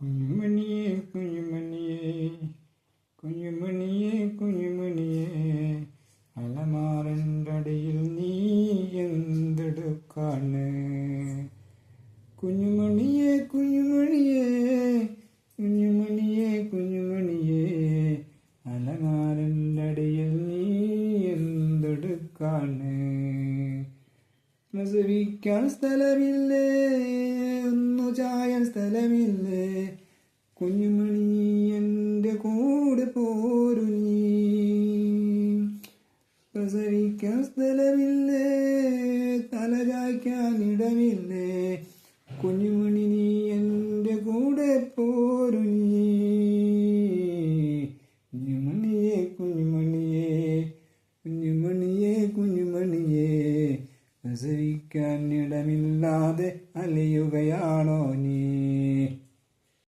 കുഞ്ഞുമണിയേ കുഞ്ഞുമണിയേ കുഞ്ഞുമണിയേ കുഞ്ഞുമണിയേ അലമാറിൻ്റെ അടിയിൽ നീ എന്തെടുക്കാണ്? കുഞ്ഞുമണിയേ കുഞ്ഞുമണിയേ കുഞ്ഞുമണിയേ കുഞ്ഞുമണിയേ അലമാറിൻ്റെ അടിയിൽ നീ എന്തെടുക്കാണ്? പ്രസവിക്കാൻ സ്ഥലമില്ലേ, ഒന്നു ചായാൻ സ്ഥലമില്ലേ, കുഞ്ഞുമണി എൻ്റെ കൂടെ പോരു നീ. പ്രസവിക്കാൻ സ്ഥലമില്ലേ, തല ചായ്ക്കാൻ ഇടമില്ലേ, കുഞ്ഞുമണി